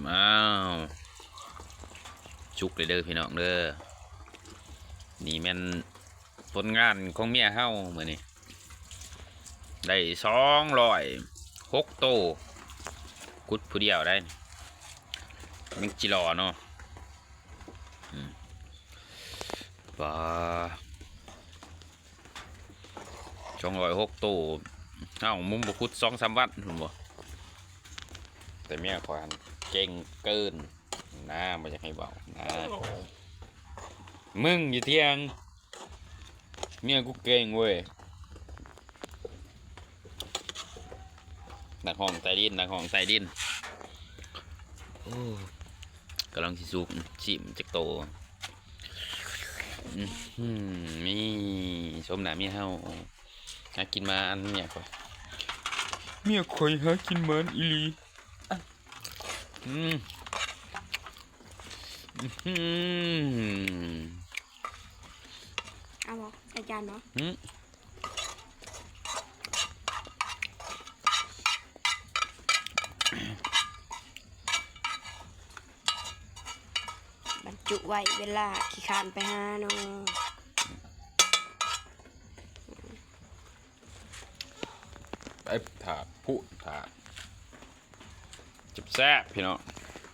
อ้าวชุกเลยเด้อพี่น้องเด้อนี่แม่นผลงานของเมียเฮามื้อนี้ได้206โตกุดผู้เดียวได้มิงจิรอเนาะว้า206โตเอ้ามุมบ่คุด2-3 วันพุ่นบ่แต่เมียขอยเก่งเกินนะบ่อยากให้เบานะมึงอยู่เที่ยงเมียกูเก่งเว้ยนักห้องใต้ดินนักห้องใต้ดินโอ้กำลังสิสุกชิมจักโตนี่สมหน้าเมียเฮาหากินมาอันเมียข่อยหากินมันอีหลีเอาบ่ใส่จานบ่บรรจุไว้เวลาขี้คานไปหาเนาะไปถาดผู้ถาดจับแซ่บพี่น้อง